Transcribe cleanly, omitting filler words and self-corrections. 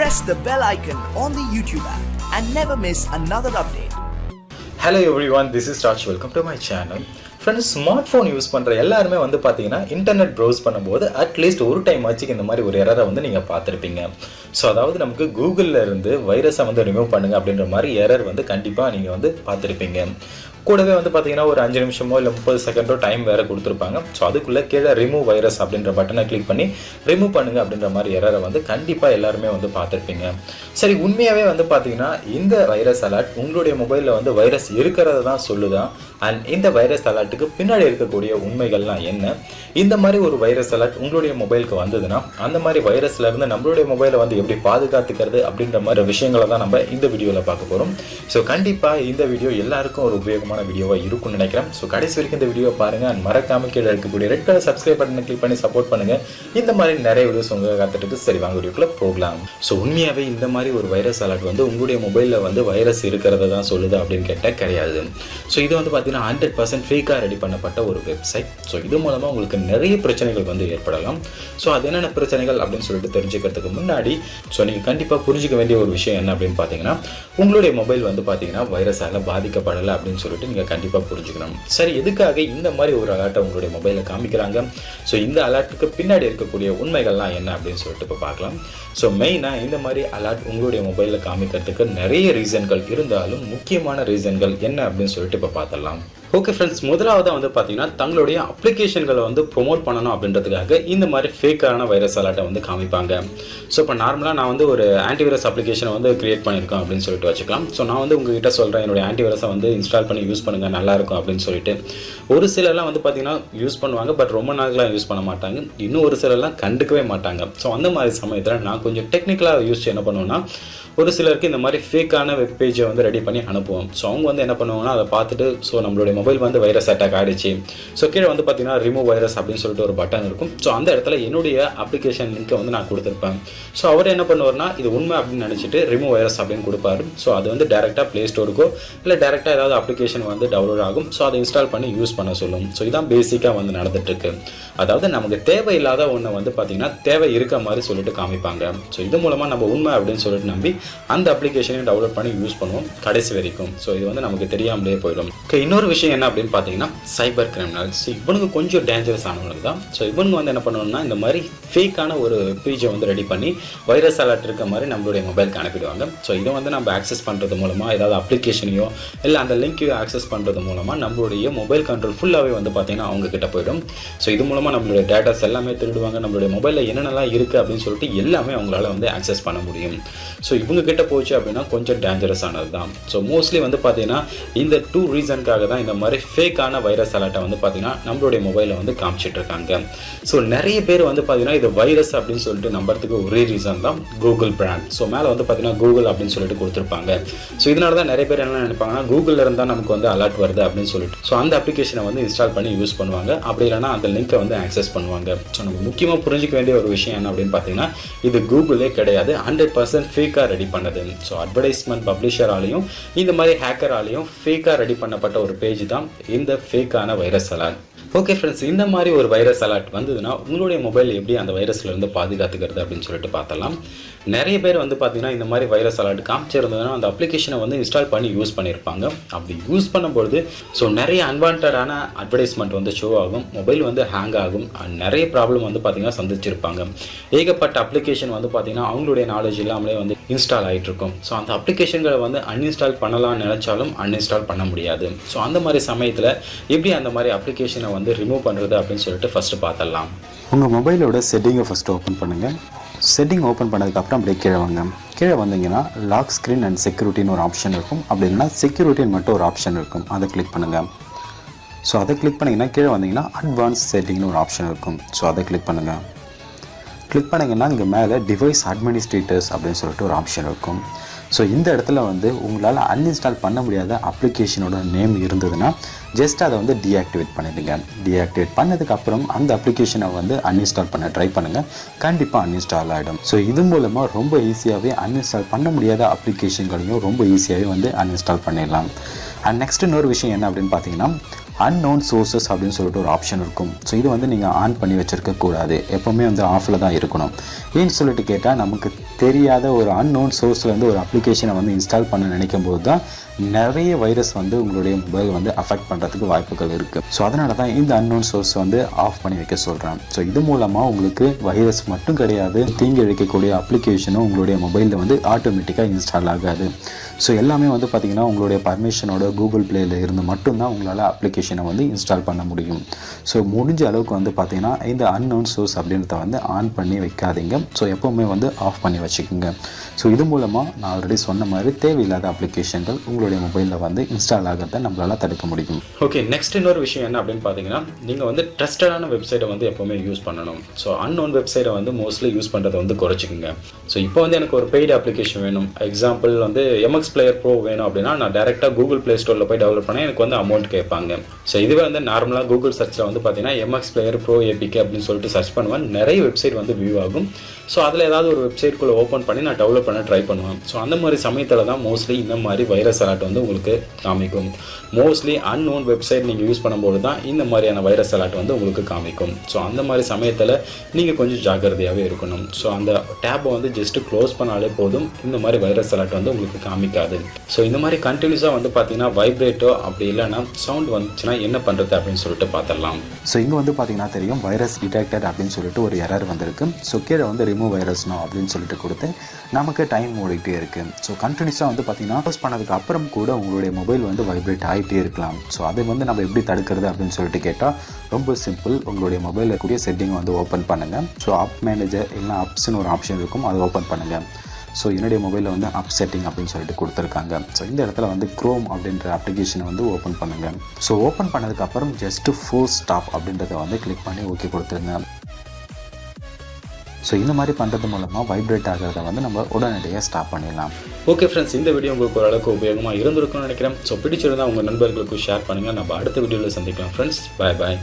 press the bell icon on the YouTube app and never miss another update. Hello everyone, this is Raj. Welcome to my channel. Friends, smart use பண்ணுற எல்லாருமே வந்து பார்த்தீங்கன்னா internet browse பண்ணும்போது at least ஒரு time ஆச்சு இந்த மாதிரி ஒரு எரரை வந்து நீங்கள் பார்த்துருப்பீங்க. ஸோ அதாவது நமக்கு கூகுளில் இருந்து வைரஸை வந்து ரிமூவ் பண்ணுங்க அப்படின்ற மாதிரி எரர் வந்து கண்டிப்பாக நீங்கள் வந்து பார்த்துருப்பீங்க. கூடவே வந்து பார்த்தீங்கன்னா ஒரு 5 நிமிஷமோ இல்லை 30 செகண்டோ டைம் வேறு கொடுத்துருப்பாங்க. ஸோ அதுக்குள்ளே கீழே ரிமூவ் வைரஸ் அப்படின்ற பட்டனை கிளிக் பண்ணி ரிமூவ் பண்ணுங்க அப்படின்ற மாதிரி எரரை வந்து கண்டிப்பாக எல்லாருமே வந்து பார்த்துருப்பீங்க. சரி, உண்மையாகவே வந்து பார்த்தீங்கன்னா இந்த வைரஸ் அலர்ட் உங்களுடைய மொபைலில் வந்து வைரஸ் இருக்கிறத தான் சொல்லுதான். அண்ட் இந்த வைரஸ் அலர்ட்டுக்கு பின்னாடி இருக்கக்கூடிய உண்மைகள்லாம் என்ன, இந்த மாதிரி ஒரு வைரஸ் அலர்ட் உங்களுடைய மொபைலுக்கு வந்ததுன்னா அந்த மாதிரி வைரஸ்லேருந்து நம்மளுடைய மொபைலை வந்து எப்படி பாதுகாத்துக்கிறது அப்படின்ற மாதிரி விஷயங்களை தான் நம்ம இந்த வீடியோவில் பார்க்க போகிறோம். ஸோ கண்டிப்பாக இந்த வீடியோ எல்லாருக்கும் ஒரு உபயோகமான வீடியோவாக இருக்கும்னு நினைக்கிறேன். ஸோ கடைசி வரைக்கும் இந்த வீடியோ பாருங்கள். அண்ட் மறக்காம கீழே இருக்கக்கூடிய ரெட் கலர் சப்ஸ்கிரைப் பட்டனை கிளிக் பண்ணி சப்போர்ட் பண்ணுங்கள். இந்த மாதிரி நிறைய வீடியோஸ் உங்களுக்கு காத்துட்டு சரி வாங்க வீடியோக்குள்ளே போகலாம். ஸோ உண்மையாகவே இந்த மாதிரி ஒரு வைரஸ் அலர்ட் வந்து உங்களுடைய மொபைலில் வந்து வைரஸ் இருக்கிறத தான் சொல்லுது அப்படின்னு கேட்டால் கிடையாது. ஸோ இது வந்து பார்த்தீங்கன்னா 100% ஃபேக்காக ரெடி பண்ணப்பட்ட ஒரு வெப்சைட். ஸோ இது மூலமாக உங்களுக்கு நிறைய பிரச்சனைகள் வந்து ஏற்படலாம். ஸோ அது என்னென்ன பிரச்சனைகள் அப்படின்னு சொல்லிட்டு தெரிஞ்சுக்கிறதுக்கு முன்னாடி நீங்கள் கண்டிப்பாக புரிஞ்சிக்க வேண்டிய ஒரு விஷயம் என்ன அப்படின்னு பார்த்தீங்கன்னா, உங்களுடைய மொபைல் வந்து பார்த்தீங்கன்னா வைரஸால் பாதிக்கப்படலை அப்படின்னு சொல்லிட்டு நீங்கள் கண்டிப்பாக புரிஞ்சுக்கணும். சரி, எதுக்காக இந்த மாதிரி ஒரு அலர்ட்டை உங்களுடைய மொபைலில் காமிக்கிறாங்க, ஸோ இந்த அலர்ட்டுக்கு பின்னாடி இருக்கக்கூடிய உண்மைகள்லாம் என்ன அப்படின்னு சொல்லிட்டு இப்போ பார்க்கலாம். ஸோ மெயினாக இந்த மாதிரி அலர்ட் உங்களுடைய மொபைலில் காமிக்கிறதுக்கு நிறைய ரீசன்கள் இருந்தாலும் முக்கியமான ரீசன்கள் என்ன அப்படின்னு சொல்லிட்டு இப்போ பார்த்துடலாம். ஓகே ஃப்ரெண்ட்ஸ், முதலாவதாக வந்து பார்த்தீங்கன்னா தங்களுடைய அப்ளிகேஷன்களை வந்து ப்ரொமோட் பண்ணணும் அப்படின்றதுக்காக இந்த மாதிரி ஃபேக்கான வைரஸ் அலர்ட்டை வந்து காமிப்பாங்க. ஸோ இப்போ நார்மலாக நான் வந்து ஒரு ஆன்டிவைரஸ் அப்ளிகேஷனை வந்து கிரியேட் பண்ணியிருக்கேன் அப்படின்னு சொல்லிட்டு வச்சுக்கலாம். ஸோ நான் வந்து உங்ககிட்ட சொல்கிறேன் என்னுடைய ஆன்டிவைரஸை வந்து இன்ஸ்டால் பண்ணி யூஸ் பண்ணுங்கள் நல்லாயிருக்கும் அப்படின்னு சொல்லிட்டு. ஒரு சிலர்லாம் வந்து பார்த்தீங்கன்னா யூஸ் பண்ணுவாங்க, பட் ரொம்ப நாட்களாக யூஸ் பண்ண மாட்டாங்க. இன்னும் ஒரு சிலர்லாம் கண்டுக்கவே மாட்டாங்க. ஸோ அந்த மாதிரி சமயத்தில் நான் கொஞ்சம் டெக்னிக்கலாக யூஸ் என்ன பண்ணுவேன்னா, ஒரு சிலருக்கு இந்த மாதிரி ஃபேக்கான வெப் பேஜை வந்து ரெடி பண்ணி அனுப்புவோம். ஸோ அவங்க வந்து என்ன பண்ணுவாங்கன்னா அதை பார்த்துட்டு ஸோ நம்மளுடைய மொபைல் வந்து வைரஸ் அட்டாக் ஆகிடுச்சு, ஸோ கீழே வந்து பார்த்தீங்கன்னா ரிமூவ் வைரஸ் அப்படின்னு சொல்லிட்டு ஒரு பட்டன் இருக்கும். ஸோ அந்த இடத்துல என்னுடைய அப்ளிகேஷன் லிங்க்கை வந்து நான் கொடுத்துருப்பேன். ஸோ அவர் என்ன பண்ணுவார்னா இது உண்மை அப்படின்னு நினச்சிட்டு ரிமூவ் வைரஸ் அப்படின்னு கொடுப்பாரு. ஸோ அது வந்து டேரெக்டாக ப்ளே ஸ்டோருக்கோ இல்லை டேரெக்டாக ஏதாவது அப்ளிகேஷன் வந்து டவுன்லோட் ஆகும். ஸோ அதை இன்ஸ்டால் பண்ணி யூஸ் பண்ண சொல்லும். ஸோ இதான் பேசிக்காக வந்து நடந்துட்டுருக்கு. அதாவது நமக்கு தேவையில்லாத ஒன்று வந்து பார்த்தீங்கன்னா தேவை இருக்க மாதிரி சொல்லிட்டு காமிப்பாங்க. ஸோ இது மூலமாக நம்ம உண்மை அப்படின்னு சொல்லிட்டு நம்பி அந்த அப்ளிகேஷனையும் டவுன்லோட் பண்ணி யூஸ் பண்ணுவோம் கடைசி வரைக்கும். ஸோ இது வந்து நமக்கு தெரியாமலே போயிடும். இன்னொரு விஷயம் என்ன அப்படின்னு பார்த்தீங்கன்னா, சைபர் கிரிமினல்ஸ் இவனுக்கு கொஞ்சம் டேஞ்சரஸ் ஆனவங்க தான். ஸோ இவனுக்கு வந்து என்ன பண்ணணும்னா இந்த மாதிரி ஃபேக்கான ஒரு பேஜை வந்து ரெடி பண்ணி வைரஸ் அலர்ட் இருக்க மாதிரி நம்மளுடைய மொபைலுக்கு அனுப்பிடுவாங்க. ஸோ இதை வந்து நம்ம ஆக்சஸ் பண்ணுறது மூலமாக ஏதாவது அப்ளிகேஷனையோ இல்லை அந்த லிங்க்கையோ ஆக்சஸ் பண்ணுறது மூலமாக நம்மளுடைய மொபைல் கண்ட்ரோல் ஃபுல்லாகவே வந்து பார்த்தீங்கன்னா அவங்க கிட்ட போயிடும். ஸோ இது மூலமாக நம்மளுடைய டேட்டாஸ் எல்லாமே திருடுவாங்க. நம்மளுடைய மொபைலில் என்னென்னலாம் இருக்குது அப்படின்னு சொல்லிட்டு எல்லாமே அவங்களால வந்து ஆக்சஸ் பண்ண முடியும். ஸோ இவங்க கிட்ட போச்சு அப்படின்னா கொஞ்சம் டேஞ்சரஸ் ஆனது தான். ஸோ மோஸ்ட்லி வந்து பார்த்தீங்கன்னா இந்த 2 ரீசனுக்காக தான் இந்த மாதிரி ஃபேக்கான வைரஸ் அலர்ட்டை வந்து பார்த்தீங்கன்னா நம்மளுடைய மொபைலில் வந்து காமிச்சிட்டு இருக்காங்க. ஸோ நிறைய பேர் வந்து பார்த்தீங்கன்னா இது வைரஸ் அப்படின்னு சொல்லிட்டு நம்புறதுக்கு ஒரே ரீசன் தான் கூகுள் பிராண்ட். ஸோ மேலே வந்து பார்த்தீங்கன்னா கூகுள் அப்படின்னு சொல்லிட்டு கொடுத்துருப்பாங்க. ஸோ இதனால தான் நிறைய பேர் என்ன நினைப்பாங்கன்னா கூகுளில் இருந்தால் நமக்கு வந்து அலர்ட் வருது அப்படின்னு சொல்லிட்டு ஸோ அந்த அப்ளிகேஷனை வந்து இன்ஸ்டால் பண்ணி யூஸ் பண்ணுவாங்க. அப்படி இல்லைனா அந்த லிங்கை வந்து ஆக்சஸ் பண்ணுவாங்க. ஸோ நம்ம முக்கியமாக புரிஞ்சிக்க வேண்டிய ஒரு விஷயம் என்ன அப்படின்னு பார்த்தீங்கன்னா, இது கூகுளே கிடையாது, 100% ஃபேக்காக ரெடி பண்ணது. ஸோ அட்வர்டைஸ்மெண்ட் பப்ளிஷராலையும் இந்த மாதிரி ஹேக்கராலையும் ஃபேக்காக ரெடி பண்ணப்பட்ட ஒரு பேஜ் தான் இந்த ஃபேக்கான வைரஸ் அலர்ட். ஓகே ஃப்ரெண்ட்ஸ், இந்த மாதிரி ஒரு வைரஸ் அலர்ட் வந்ததுன்னா உங்களுடைய மொபைல் எப்படி அந்த வைரஸ்லேருந்து பாதுகாத்துக்கிறது அப்படின்னு சொல்லிட்டு பார்த்தலாம். நிறைய பேர் வந்து பார்த்தீங்கன்னா இந்த மாதிரி வைரஸ் அலர்ட் காமிச்சிருந்ததுன்னா அந்த அப்ளிகேஷனை வந்து இன்ஸ்டால் பண்ணி யூஸ் பண்ணியிருப்பாங்க. அப்படி யூஸ் பண்ணும்பொழுது ஸோ நிறைய அன்வான்டான அட்வர்டைஸ்மெண்ட் வந்து ஷோ ஆகும், மொபைல் வந்து ஹேங் ஆகும், நிறைய ப்ராப்ளம் வந்து பார்த்தீங்கன்னா சந்திச்சிருப்பாங்க. ஏகப்பட்ட அப்ளிகேஷன் வந்து பார்த்தீங்கன்னா அவங்களுடைய நாலேஜ் இல்லாமலே வந்து இன்ஸ்டால் ஆகிட்டு இருக்கும். ஸோ அந்த அப்ளிகேஷன்களை வந்து அன்இன்ஸ்டால் பண்ணலாம்னு நினச்சாலும் அன்இன்ஸ்டால் பண்ண முடியாது. ஸோ அந்த மாதிரி சமயத்தில் எப்படி அந்த மாதிரி அப்ளிகேஷனை வந்து ரிமூவ் பண்ணுறது அப்படின்னு சொல்லிட்டு ஃபஸ்ட்டு பார்த்துடலாம். உங்கள் மொபைலோட செட்டிங்கை ஃபஸ்ட்டு ஓப்பன் பண்ணுங்கள். செட்டிங் ஓப்பன் பண்ணதுக்கப்புறம் அப்படியே கீழே வாங்க. கீழே வந்தீங்கன்னா லாக் ஸ்க்ரீன் அண்ட் செக்யூரிட்டின்னு ஒரு ஆப்ஷன் இருக்கும். அப்படி இல்லைனா செக்யூரிட்டின்னு மட்டும் ஒரு ஆப்ஷன் இருக்கும், அதை கிளிக் பண்ணுங்கள். ஸோ அதை கிளிக் பண்ணிங்கன்னா கீழே வந்தீங்கன்னா அட்வான்ஸ் செட்டிங்னு ஒரு ஆப்ஷன் இருக்கும். ஸோ அதை கிளிக் பண்ணுங்கள். கிளிக் பண்ணிங்கன்னா இங்கே மேலே டிவைஸ் அட்மினிஸ்ட்ரேட்டர்ஸ் அப்படின்னு சொல்லிட்டு ஒரு ஆப்ஷன் இருக்கும். ஸோ இந்த இடத்துல வந்து உங்களால் அன்இன்ஸ்டால் பண்ண முடியாத அப்ளிகேஷனோட நேம் இருந்ததுன்னா ஜஸ்ட் அதை வந்து டீஆக்டிவேட் பண்ணிடுங்க. டீஆக்டிவேட் பண்ணதுக்கப்புறம் அந்த அப்ளிகேஷனை வந்து அன்இன்ஸ்டால் பண்ண ட்ரை பண்ணுங்கள். கண்டிப்பாக அன்இன்ஸ்டால் ஆகிடும். ஸோ இது மூலமாக ரொம்ப ஈஸியாகவே அன்இன்ஸ்டால் பண்ண முடியாத அப்ளிகேஷன்களையும் ரொம்ப ஈஸியாகவே வந்து அன்இன்ஸ்டால் பண்ணிடலாம். அண்ட் நெக்ஸ்ட் இன்னொரு விஷயம் என்ன அப்படின்னு பார்த்தீங்கன்னா, அன்னோன் சோர்சஸ் அப்படின்னு சொல்லிட்டு ஒரு ஆப்ஷன் இருக்கும். ஸோ இது வந்து நீங்கள் ஆன் பண்ணி வச்சுருக்க கூடாது, எப்போவுமே வந்து ஆஃபில் தான் இருக்கணும். ஏன்னு சொல்லிட்டு கேட்டால், நமக்கு தெரியாத ஒரு அன்னோன் சோர்ஸ்லேருந்து ஒரு அப்ளிகேஷனை வந்து இன்ஸ்டால் பண்ண நினைக்கும் போது தான் நிறைய வைரஸ் வந்து உங்களுடைய மொபைல் வந்து அஃபெக்ட் பண்ணுறதுக்கு வாய்ப்புகள் இருக்குது. ஸோ அதனால தான் இந்த அன்னோன் சோர்ஸ் வந்து ஆஃப் பண்ணி வைக்க சொல்கிறேன். ஸோ இது மூலமாக உங்களுக்கு வைரஸ் மட்டும் கிடையாது, தீங்கு இழைக்கக்கூடிய அப்ளிகேஷனும் உங்களுடைய மொபைலில் வந்து ஆட்டோமேட்டிக்காக இன்ஸ்டால் ஆகாது. ஸோ எல்லாமே வந்து பார்த்திங்கன்னா உங்களுடைய பர்மிஷனோட கூகுள் ப்ளேயில் இருந்து மட்டும்தான் உங்களால் அப்ளிகேஷனை வந்து இன்ஸ்டால் பண்ண முடியும். ஸோ முடிஞ்ச அளவுக்கு வந்து பார்த்திங்கன்னா இந்த அன்னோன் சோர்ஸ் அப்படின்றத வந்து ஆன் பண்ணி வைக்காதீங்க. ஸோ எப்போவுமே வந்து ஆஃப் பண்ணி வச்சுக்கோங்க. ஸோ இது மூலமாக நான் ஆல்ரெடி சொன்ன மாதிரி தேவையில்லாத அப்ளிகேஷன்கள் உங்களுடைய மொபைலில் வந்து இன்ஸ்டால் ஆகிறத நம்மளால் தடுக்க முடியும். ஓகே, நெக்ஸ்ட் இன்னொரு விஷயம் என்ன அப்படின்னு பார்த்தீங்கன்னா, நீங்கள் வந்து ட்ரஸ்டடான வெப்சைட்டை வந்து எப்போவுமே யூஸ் பண்ணணும். ஸோ அன்னோன் வெப்சைட்டை வந்து மோஸ்ட்லி யூஸ் பண்ணுறதை வந்து குறைச்சிக்கோங்க. ஸோ இப்போ வந்து எனக்கு ஒரு பெய்டு அப்ளிகேஷன் வேணும், எக்ஸாம்பிள் வந்து MX Player Pro வேணும் அப்படின்னா நான் டேரெக்டாக கூகுள் ப்ளே ஸ்டோரில் போய் டெவலப் பண்ணால் எனக்கு வந்து அமௌண்ட் கேட்பாங்க. ஸோ இதுவே வந்து நார்மலாக கூகுள் சர்ச்சில் வந்து பார்த்தீங்கன்னா MX Player Pro APK அப்படின்னு சொல்லிட்டு சர்ச் பண்ணுவேன், நிறைய வெப்சைட் வந்து வியூ ஆகும். ஸோ அதில் ஏதாவது ஒரு வெப்சைட்குள்ளே ஓப்பன் பண்ணி நான் டெவலப் பண்ண ட்ரை பண்ணுவேன். ஸோ அந்த மாதிரி சமயத்தில் தான் மோஸ்ட்லி இந்த மாதிரி வைரஸ் அலர்ட் வந்து உங்களுக்கு காமிக்கும். மோஸ்ட்லி அன்னோன் வெப்சைட் நீங்கள் யூஸ் பண்ணும்போது தான் இந்த மாதிரியான வைரஸ் அலர்ட் வந்து உங்களுக்கு காமிக்கும். ஸோ அந்த மாதிரி சமயத்தில் நீங்கள் கொஞ்சம் ஜாக்கிரதையாகவே இருக்கணும். ஸோ அந்த டேப்பை வந்து ஜஸ்ட்டு க்ளோஸ் பண்ணாலே போதும், இந்த மாதிரி வைரஸ் அலர்ட் வந்து உங்களுக்கு காமிக்காது. ஸோ இந்த மாதிரி கண்டினியூஸாக வந்து பார்த்தீங்கன்னா வைப்ரேட்டோ அப்படி இல்லைன்னா சவுண்ட் வந்துச்சுன்னா என்ன பண்ணுறது அப்படின்னு சொல்லிட்டு பார்த்துடலாம். ஸோ இங்கே வந்து பார்த்தீங்கன்னா தெரியும் வைரஸ் டிடெக்டட் அப்படின்னு சொல்லிட்டு ஒரு எரர் வந்திருக்கு. ஸோ கீழே வந்து ரிமூவ் வைரஸ் நோ அப்படின்னு சொல்லிட்டு கொடுத்து நமக்கு டைம் ஓடிக்கிட்டே இருக்குது. ஸோ கண்டினியூஸாக வந்து பார்த்தீங்கன்னா க்ளோஸ் பண்ணதுக்கு அப்புறம் கூட உங்களுடைய மொபைல் வந்து வைப்ரேட் ஆகிட்டே இருக்கலாம். ஸோ அதை வந்து நம்ம எப்படி தடுக்கிறது அப்படின்னு சொல்லிட்டு கேட்டால் ரொம்ப சிம்பிள். உங்களுடைய மொபைலில் இருக்கக்கூடிய செட்டிங் வந்து ஓப்பன் பண்ணுங்கள். ஸோ ஆப் மேனேஜர் இல்லைனா ஆப்ஸ்னு ஒரு ஆப்ஷன் இருக்கும், அதை ஓப்பன் பண்ணுங்கள். ஸோ என்னுடைய மொபைலில் வந்து அப் செட்டிங் அப்படின்னு சொல்லிட்டு கொடுத்துருக்காங்க. ஸோ இந்த இடத்துல வந்து க்ரோம் அப்படின்ற அப்ளிகேஷனை வந்து ஓப்பன் பண்ணுங்கள். ஸோ ஓப்பன் பண்ணதுக்கப்புறம் ஜஸ்ட்டு ஃபோர்ஸ் ஸ்டாப் அப்படின்றத வந்து கிளிக் பண்ணி ஓகே கொடுத்துருங்க. ஸோ இந்த மாதிரி பண்ணுறது மூலமாக வைப்ரேட் ஆகிறத வந்து நம்ம உடனடியாக ஸ்டாப் பண்ணிடலாம். ஓகே ஃப்ரெண்ட்ஸ், இந்த வீடியோ உங்களுக்கு ஓரளவுக்கு உபயோகமாக இருந்திருக்கும்னு நினைக்கிறேன். ஸோ பிடிச்சிருந்தால் உங்கள் நண்பர்களுக்கு ஷேர் பண்ணுங்கள். நம்ம அடுத்த வீடியோவில் சந்திக்கலாம் ஃப்ரெண்ட்ஸ். பாய் பாய்.